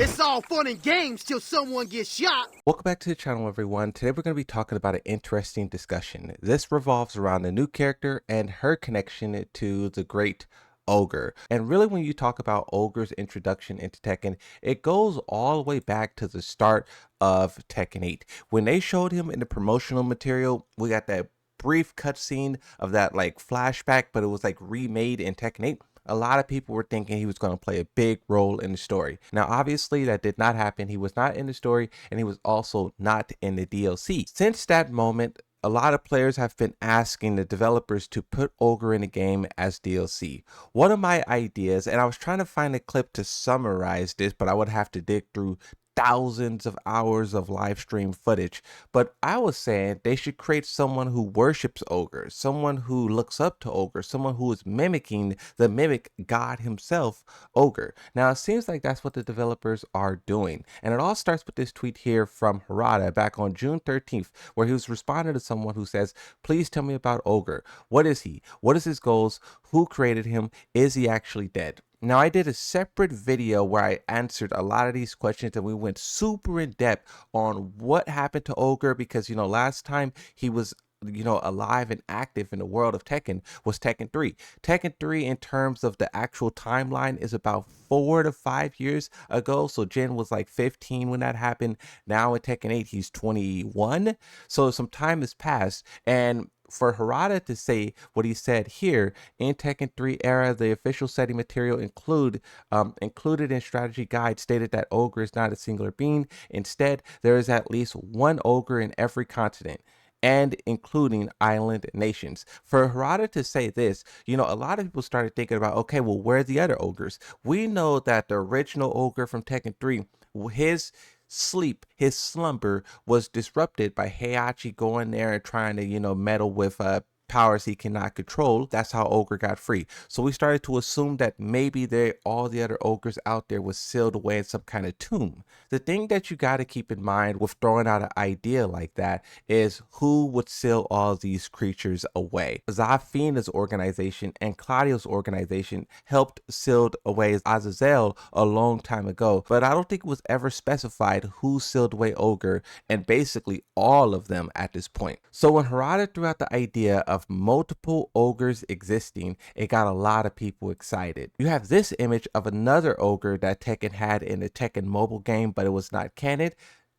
It's all fun and games till someone gets shot. Welcome back to the channel, everyone. Today we're going to be talking about an interesting discussion. This revolves around a new character and her connection to the great Ogre. And really, when you talk about Ogre's introduction into Tekken, it goes all the way back to the start of Tekken 8. When they showed him in the promotional material, we got that brief cutscene of that like flashback, but it was like remade in Tekken 8. A lot of people were thinking he was going to play a big role in the story. Now, obviously, that did not happen. He was not in the story, and he was also not in the DLC. Since that moment, a lot of players have been asking the developers to put Ogre in the game as DLC. One of my ideas, and I was trying to find a clip to summarize this, but I would have to dig through thousands of hours of live stream footage, but I was saying they should create someone who worships ogres, someone who looks up to ogres, someone who is mimicking the mimic god himself, Ogre. Now it seems like that's what the developers are doing, and it all starts with this tweet here from Harada back on June 13th, where he was responding to someone who says, "Please tell me about Ogre. What is he? What is his goals? Who created him? Is he actually dead?" Now, I did a separate video where I answered a lot of these questions and we went super in depth on what happened to Ogre because, last time he was, alive and active in the world of Tekken was Tekken 3. Tekken 3 in terms of the actual timeline is about 4 to 5 years ago. So Jin was like 15 when that happened. Now in Tekken 8, he's 21. So some time has passed, and for Harada to say what he said here in Tekken 3 era, the official setting material included in strategy guide stated that Ogre is not a singular being. Instead, there is at least one Ogre in every continent, and including island nations. For Harada to say this, a lot of people started thinking about, okay, well, where are the other ogres? We know that the original Ogre from Tekken 3, his slumber was disrupted by Heihachi going there and trying to, meddle with powers he cannot control. That's how Ogre got free. So we started to assume that maybe all the other ogres out there was sealed away in some kind of tomb. The thing that you got to keep in mind with throwing out an idea like that is who would seal all these creatures away. Zafina's organization and Claudio's organization helped sealed away Azazel a long time ago, but I don't think it was ever specified who sealed away Ogre, and basically all of them at this point. So when Harada threw out the idea of multiple ogres existing, it got a lot of people excited. You have this image of another ogre that Tekken had in the Tekken mobile game, but it was not canon,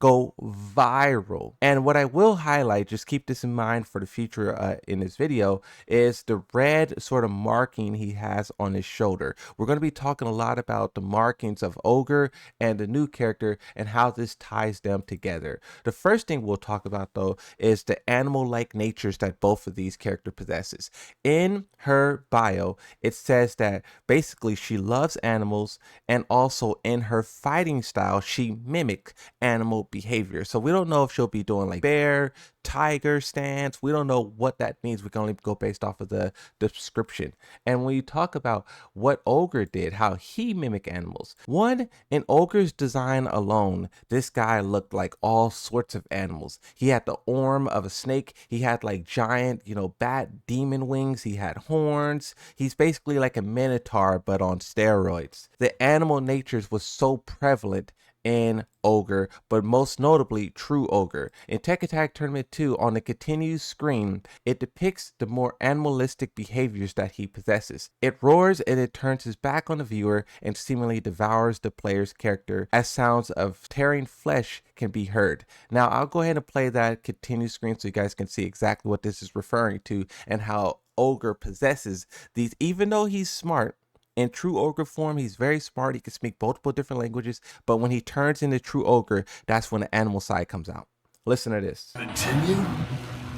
go viral. And what I will highlight, just keep this in mind for the future in this video, is the red sort of marking he has on his shoulder. We're going to be talking a lot about the markings of Ogre and the new character and how this ties them together. The first thing we'll talk about though is the animal-like natures that both of these characters possesses. In her bio, it says that basically she loves animals, and also in her fighting style, she mimics animal behavior. So we don't know if she'll be doing like bear, tiger stance. We don't know what that means. We can only go based off of the description. And when you talk about what Ogre did, how he mimicked animals, one, in Ogre's design alone, this guy looked like all sorts of animals. He had the arm of a snake. He had like giant, bat demon wings. He had horns. He's basically like a minotaur, but on steroids. The animal natures was so prevalent in Ogre, but most notably True Ogre. In Tekken Tag Tournament 2, on the continue screen, it depicts the more animalistic behaviors that he possesses. It roars and it turns his back on the viewer and seemingly devours the player's character as sounds of tearing flesh can be heard. Now I'll go ahead and play that continue screen so you guys can see exactly what this is referring to and how Ogre possesses these, even though he's smart. In true ogre form, he's very smart. He can speak multiple different languages, but when he turns into true ogre, that's when the animal side comes out. Listen to this. Continue.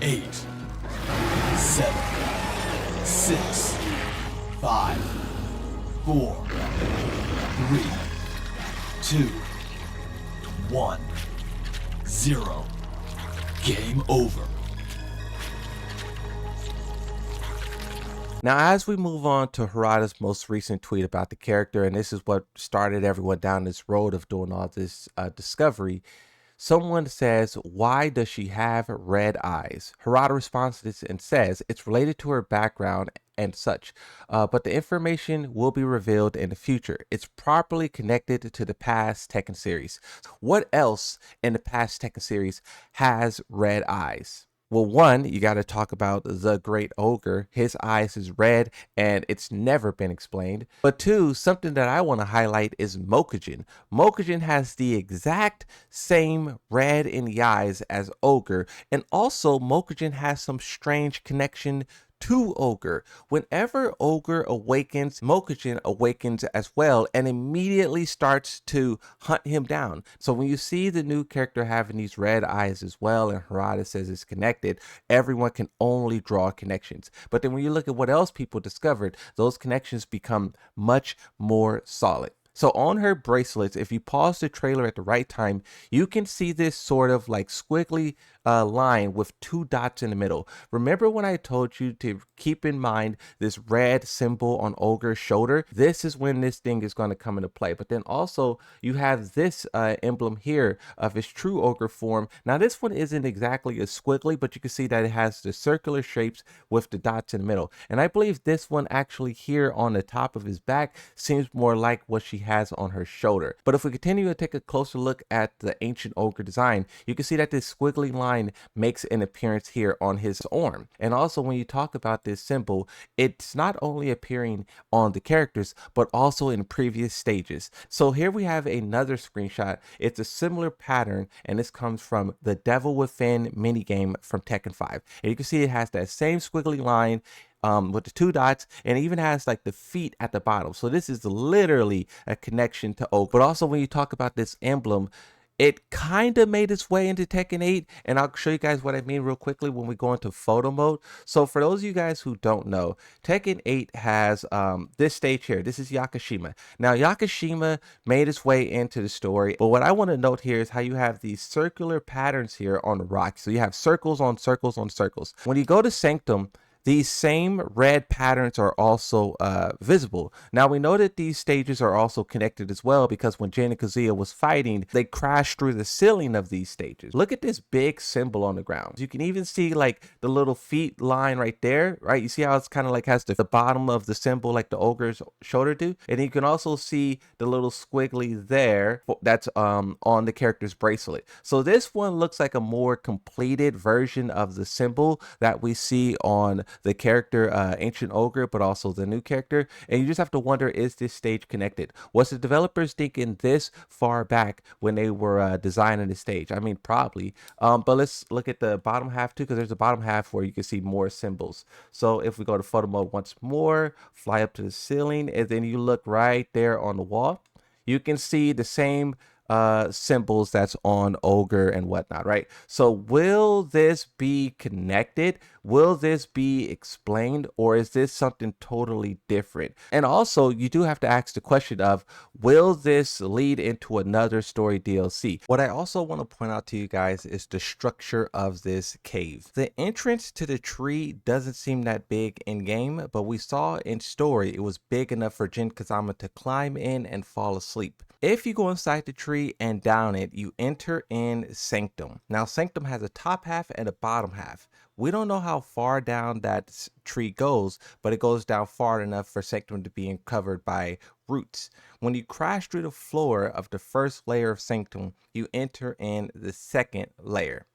8, 7, 6, 5, 4, 3, 2, 1, 0. Game over. Now, as we move on to Harada's most recent tweet about the character, and this is what started everyone down this road of doing all this discovery, Someone says, why does she have red eyes? Harada responds to this and says it's related to her background and such, but the information will be revealed in the future. It's properly connected to the past Tekken series. What else in the past Tekken series has red eyes? Well, one, you got to talk about the Great Ogre. His eyes is red and it's never been explained. But two, something that I want to highlight is Mokujin. Mokujin has the exact same red in the eyes as Ogre. And also Mokujin has some strange connection to Ogre. Whenever Ogre awakens, Mokujin awakens as well and immediately starts to hunt him down. So when you see the new character having these red eyes as well, and Harada says it's connected, everyone can only draw connections. But then when you look at what else people discovered, those connections become much more solid. So on her bracelets, if you pause the trailer at the right time, you can see this sort of like squiggly line with two dots in the middle. Remember when I told you to keep in mind this red symbol on Ogre's shoulder? This is when this thing is going to come into play. But then also you have this emblem here of his true Ogre form. Now this one isn't exactly a squiggly, but you can see that it has the circular shapes with the dots in the middle. And I believe this one actually here on the top of his back seems more like what she has on her shoulder. But if we continue to take a closer look at the ancient Ogre design, you can see that this squiggly line makes an appearance here on his arm. And also when you talk about this symbol, it's not only appearing on the characters, but also in previous stages. So here we have another screenshot. It's a similar pattern, and this comes from the Devil Within minigame from Tekken 5. And you can see it has that same squiggly line with the two dots, and it even has like the feet at the bottom. So this is literally a connection to Ogre. But also when you talk about this emblem, it kind of made its way into Tekken 8, and I'll show you guys what I mean real quickly when we go into photo mode. So for those of you guys who don't know, Tekken 8 has this stage here. This is Yakashima. Now Yakashima made its way into the story, but what I want to note here is how you have these circular patterns here on the rock. So you have circles on circles on circles. When you go to Sanctum, these same red patterns are also visible. Now we know that these stages are also connected as well, because when Jin and Kazuya was fighting, they crashed through the ceiling of these stages. Look at this big symbol on the ground. You can even see like the little feet line right there, right? You see how it's kind of like has the bottom of the symbol like the Ogre's shoulder do? And you can also see the little squiggly there that's on the character's bracelet. So this one looks like a more completed version of the symbol that we see on the character Ancient Ogre, but also the new character. And you just have to wonder, is this stage connected? Was the developers thinking this far back when they were designing the stage? I mean, probably. But let's look at the bottom half too, because there's a bottom half where you can see more symbols. So if we go to photo mode once more, fly up to the ceiling, and then you look right there on the wall, you can see the same symbols that's on Ogre and whatnot, right? So will this be connected? Will this be explained, or is this something totally different? And also you do have to ask the question of, will this lead into another story DLC? What I also want to point out to you guys is the structure of this cave. The entrance to the tree doesn't seem that big in game, but we saw in story it was big enough for Jin Kazama to climb in and fall asleep. If you go inside the tree and down it, you enter in Sanctum. Now Sanctum has a top half and a bottom half. We don't know how far down that tree goes, but it goes down far enough for Sanctum to be covered by roots. When you crash through the floor of the first layer of Sanctum, you enter in the second layer.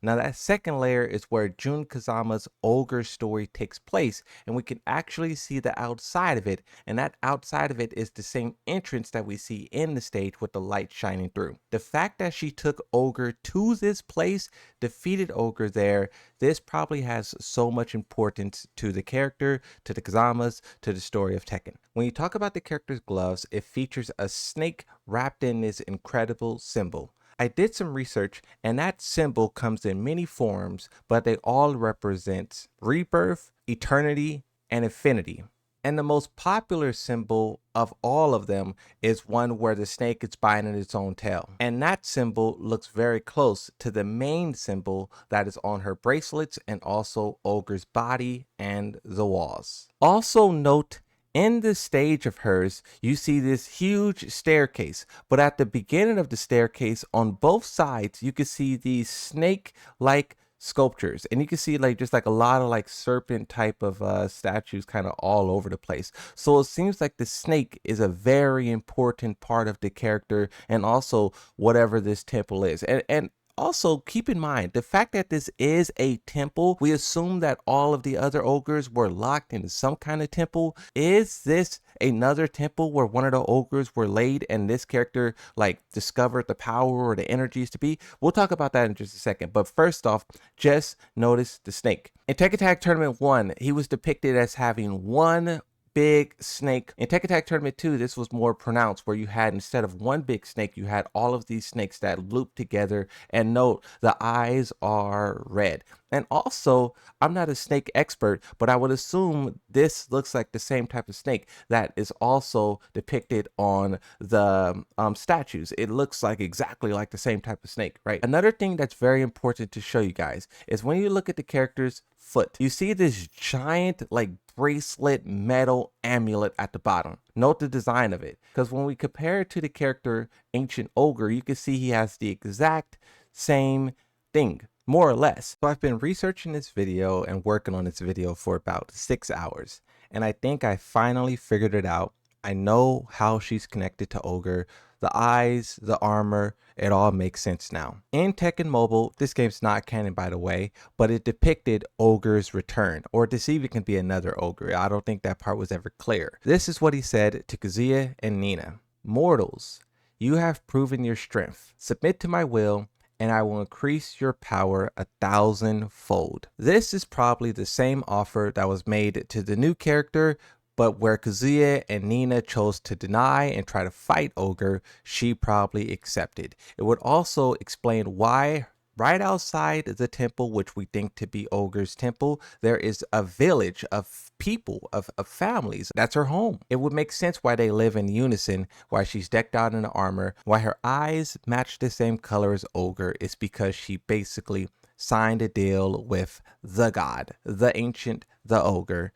Now that second layer is where Jun Kazama's Ogre story takes place, and we can actually see the outside of it, and that outside of it is the same entrance that we see in the stage with the light shining through. The fact that she took Ogre to this place, defeated Ogre there, this probably has so much importance to the character, to the Kazamas, to the story of Tekken. When you talk about the character's gloves, it features a snake wrapped in this incredible symbol. I did some research, and that symbol comes in many forms, but they all represent rebirth, eternity, and infinity. And the most popular symbol of all of them is one where the snake is biting its own tail. And that symbol looks very close to the main symbol that is on her bracelets and also Ogre's body and the walls. Also note, In this stage of hers, you see this huge staircase, but at the beginning of the staircase on both sides, you can see these snake-like sculptures, and you can see like just like a lot of like serpent type of statues kind of all over the place. So it seems like the snake is a very important part of the character and also whatever this temple is. And also, keep in mind the fact that this is a temple, we assume that all of the other ogres were locked into some kind of temple. Is this another temple where one of the ogres were laid and this character like discovered the power or the energies to be? We'll talk about that in just a second. But first off, just notice the snake. In Tekken Tag Tournament 1, he was depicted as having one big snake. In Tekken Tag Tournament 2, this was more pronounced, where you had, instead of one big snake, you had all of these snakes that looped together. And note, the eyes are red. And also, I'm not a snake expert, but I would assume this looks like the same type of snake that is also depicted on the statues. It looks like exactly like the same type of snake, right? Another thing that's very important to show you guys is when you look at the character's foot, you see this giant like bracelet metal amulet at the bottom. Note the design of it, because when we compare it to the character Ancient Ogre, you can see he has the exact same thing, more or less. So I've been researching this video and working on this video for about 6 hours, and I think I finally figured it out. I know how she's connected to Ogre. The eyes, the armor, it all makes sense now. In Tekken Mobile, this game's not canon by the way, but it depicted Ogre's return, or to see if it can be another Ogre. I don't think that part was ever clear. This is what he said to Kazuya and Nina. Mortals, you have proven your strength. Submit to my will, and I will increase your power 1,000-fold. This is probably the same offer that was made to the new character, but where Kazuya and Nina chose to deny and try to fight Ogre, she probably accepted. It would also explain why right outside the temple, which we think to be Ogre's temple, there is a village of people, of families. That's her home. It would make sense why they live in unison, why she's decked out in the armor, why her eyes match the same color as Ogre. It's because she basically signed a deal with the god, the ancient, the ogre,